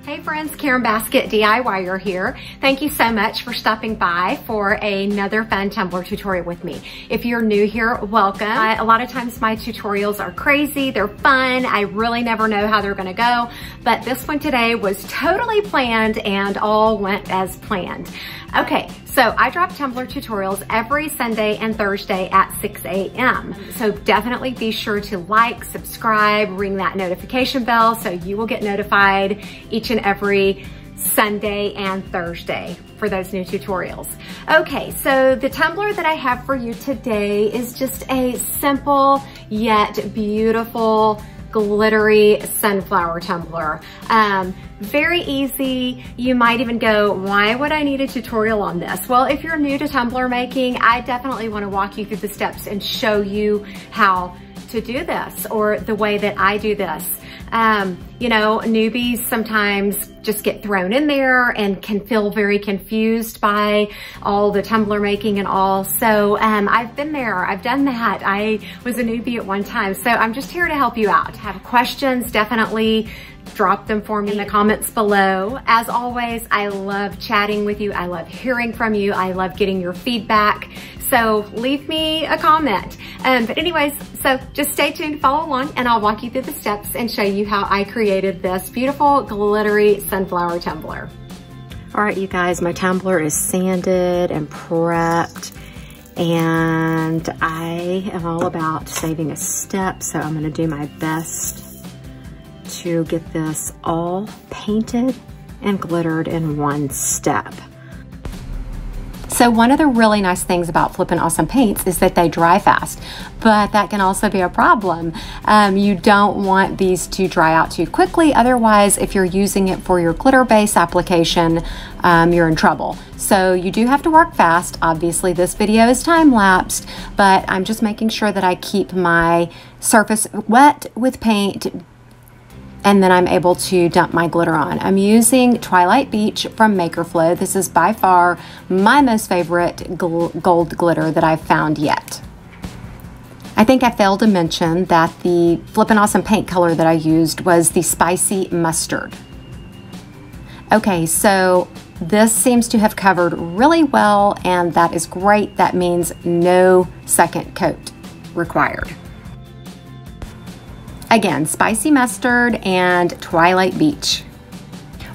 Hey friends, Karen Basket DIYer here. Thank you so much for stopping by for another fun tumbler tutorial with me. If you're new here, welcome. A lot of times my tutorials are crazy, they're fun, I really never know how they're gonna go, but this one today was totally planned and all went as planned. Okay, so I drop tumbler tutorials every Sunday and Thursday at 6 a.m. So definitely be sure to like, subscribe, ring that notification bell so you will get notified each and every Sunday and Thursday for those new tutorials. Okay, so the tumbler that I have for you today is just a simple yet beautiful glittery sunflower tumbler. Very easy. You might even go, why would I need a tutorial on this? Well, if you're new to tumbler making, I definitely want to walk you through the steps and show you how to do this or the way that I do this. You know, newbies sometimes just get thrown in there and can feel very confused by all the tumbler making and all. So I've been there, I've done that. I was a newbie at one time. So I'm just here to help you out. Have questions, definitely drop them for me in the comments below. As always, I love chatting with you. I love hearing from you. I love getting your feedback. So leave me a comment. But anyways, so just stay tuned, follow along, and I'll walk you through the steps and show you how I created this beautiful glittery sunflower tumbler. All right, you guys, my tumbler is sanded and prepped, and I am all about saving a step, so I'm gonna do my best to get this all painted and glittered in one step. So one of the really nice things about Flippin' Awesome paints is that they dry fast, but that can also be a problem. You don't want these to dry out too quickly. Otherwise, if you're using it for your glitter base application, you're in trouble. So you do have to work fast. Obviously, this video is time-lapsed, but I'm just making sure that I keep my surface wet with paint, and then I'm able to dump my glitter on. I'm using Twilight Beach from Makerflo. This is by far my most favorite gold glitter that I've found yet. I think I failed to mention that the Flippin' Awesome paint color that I used was the Spicy Mustard. Okay, so this seems to have covered really well, and that is great. That means no second coat required. Again, Spicy Mustard and Twilight Beach.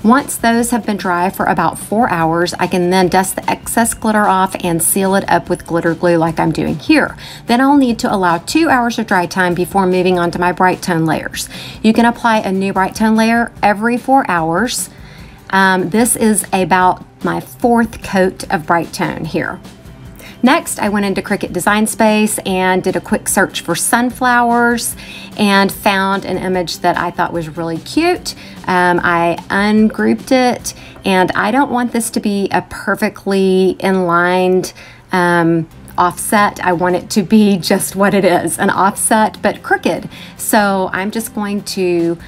Once those have been dry for about 4 hours, I can then dust the excess glitter off and seal it up with glitter glue like I'm doing here. Then I'll need to allow 2 hours of dry time before moving on to my Brite tone layers. You can apply a new Brite tone layer every 4 hours. This is about my 4th coat of Brite tone here. Next, I went into Cricut Design Space and did a quick search for sunflowers and found an image that I thought was really cute. I ungrouped it, and I don't want this to be a perfectly inlined offset. I want it to be just what it is, an offset but crooked. So I'm just going to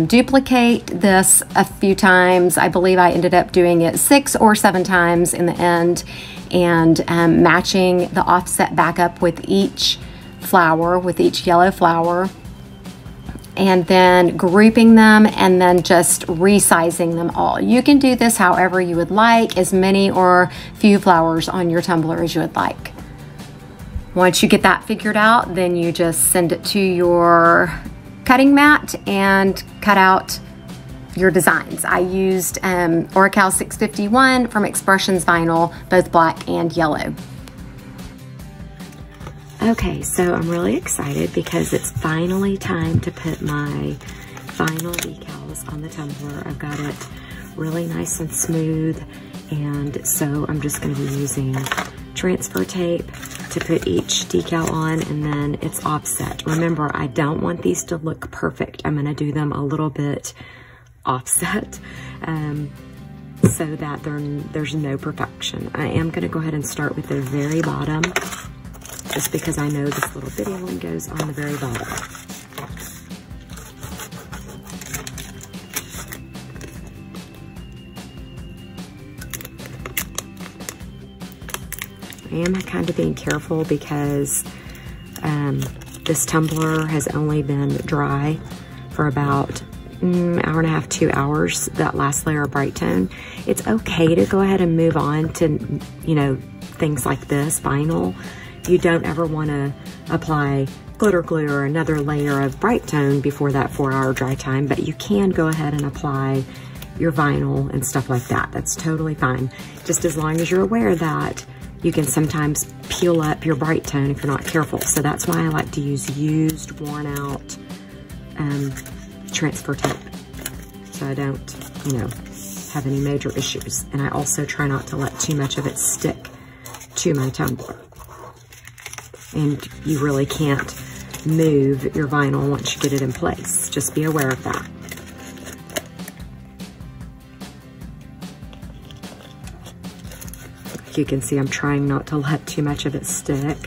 duplicate this a few times. I believe I ended up doing it 6 or 7 times in the end, and matching the offset back up with each flower, with each yellow flower, and then grouping them and then just resizing them all. You can do this however you would like, as many or few flowers on your tumbler as you would like. Once you get that figured out, then you just send it to your cutting mat and cut out your designs. I used Oracal 651 from Expressions Vinyl, both black and yellow. Okay, so I'm really excited because it's finally time to put my final decals on the tumbler. I've got it really nice and smooth, and so I'm just going to be using transfer tape to put each decal on, and then it's offset. Remember, I don't want these to look perfect. I'm going to do them a little bit offset so that there's no perfection. I am going to go ahead and start with the very bottom, just because I know this little bitty one goes on the very bottom. I am kind of being careful because this tumbler has only been dry for about hour and a half, 2 hours, that last layer of Brite tone, it's okay to go ahead and move on to, you know, things like this, vinyl. You don't ever want to apply glitter glue or another layer of Brite tone before that 4-hour dry time, but you can go ahead and apply your vinyl and stuff like that. That's totally fine. Just as long as you're aware that you can sometimes peel up your Brite tone if you're not careful. So that's why I like to use used, worn out transfer tape, so I don't, you know, have any major issues. And I also try not to let too much of it stick to my tumbler. And you really can't move your vinyl once you get it in place. Just be aware of that. Like you can see, I'm trying not to let too much of it stick.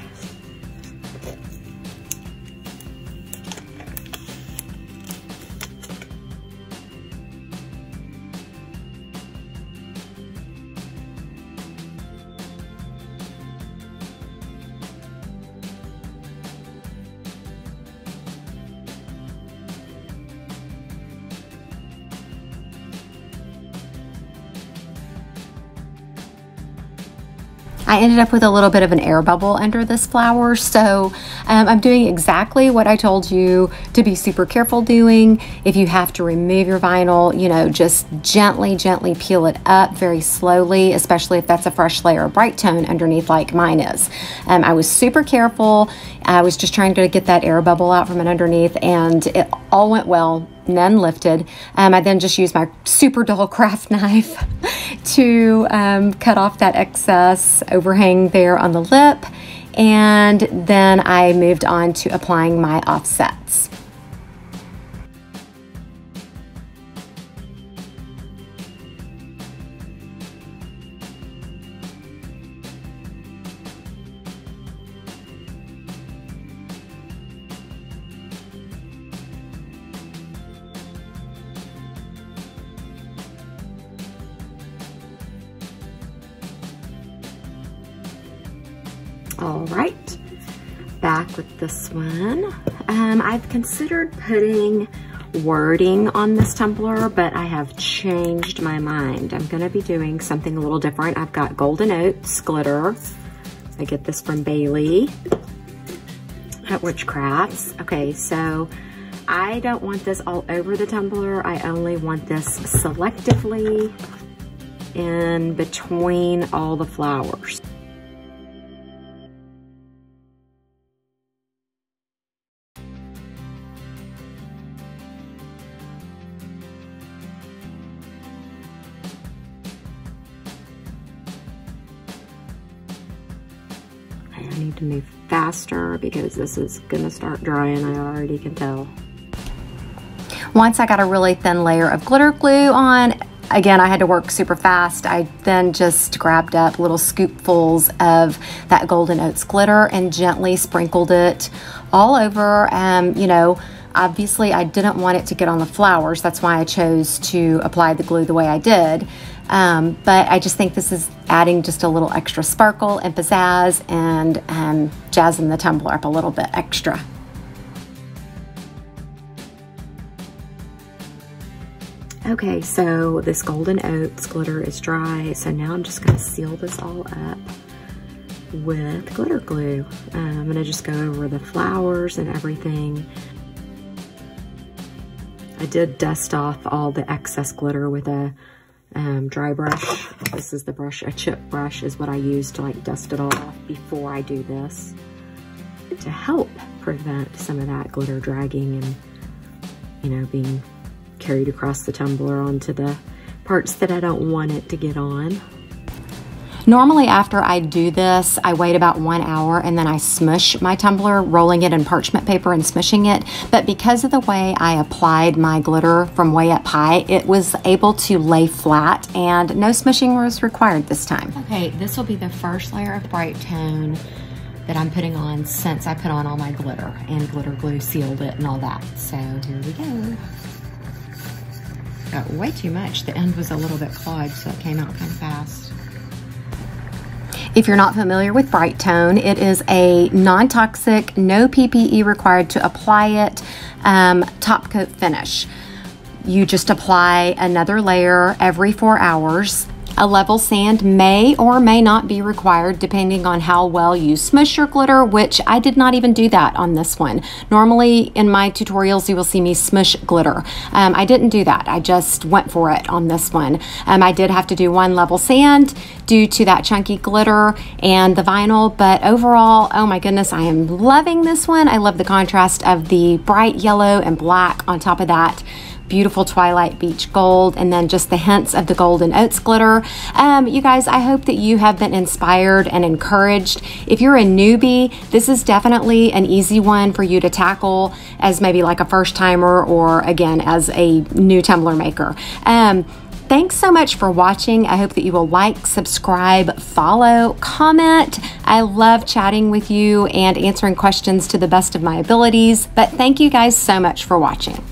I ended up with a little bit of an air bubble under this flower, so I'm doing exactly what I told you to be super careful doing. If you have to remove your vinyl, you know, just gently peel it up very slowly, especially if that's a fresh layer of Brite tone underneath like mine is. I was super careful. I was just trying to get that air bubble out from underneath, and it all went well. None lifted. I then just used my super dull craft knife to cut off that excess overhang there on the lip, and then I moved on to applying my offsets. All right, back with this one. I've considered putting wording on this tumbler, but I have changed my mind. I'm gonna be doing something a little different. I've got Golden Oats glitter. I get this from Bailey at Witchcrafts. Okay, so I don't want this all over the tumbler. I only want this selectively in between all the flowers. I need to move faster because this is gonna start drying, I already can tell. Once I got a really thin layer of glitter glue on, again, I had to work super fast. I then just grabbed up little scoopfuls of that Golden Oats glitter and gently sprinkled it all over. You know, obviously I didn't want it to get on the flowers. That's why I chose to apply the glue the way I did. But I just think this is adding just a little extra sparkle and pizzazz and jazzing the tumbler up a little bit extra. Okay, so this Golden Oats glitter is dry, so now I'm just gonna seal this all up with glitter glue. I'm gonna just go over the flowers and everything. I did dust off all the excess glitter with a dry brush. This is the brush, a chip brush is what I use to like dust it all off before I do this, to help prevent some of that glitter dragging and, you know, being carried across the tumbler onto the parts that I don't want it to get on. Normally after I do this, I wait about 1 hour and then I smush my tumbler, rolling it in parchment paper and smushing it. But because of the way I applied my glitter from way up high, it was able to lay flat and no smushing was required this time. Okay, this will be the first layer of Brite tone that I'm putting on since I put on all my glitter, and glitter glue sealed it and all that. So here we go. Got way too much. The end was a little bit clogged, so it came out kind of fast. If you're not familiar with Brite tone, it is a non-toxic, no PPE required to apply it, top coat finish. You just apply another layer every 4 hours. A level sand may or may not be required depending on how well you smush your glitter, which I did not even do that on this one. Normally in my tutorials, you will see me smush glitter. I didn't do that. I just went for it on this one. I did have to do 1 level sand due to that chunky glitter and the vinyl, but overall, oh my goodness, I am loving this one. I love the contrast of the bright yellow and black on top of that beautiful Twilight Beach gold, and then just the hints of the golden oats glitter. You guys, I hope that you have been inspired and encouraged. If you're a newbie, this is definitely an easy one for you to tackle as maybe like a first timer, or again, as a new tumbler maker. Thanks so much for watching. I hope that you will like, subscribe, follow, comment. I love chatting with you and answering questions to the best of my abilities, but thank you guys so much for watching.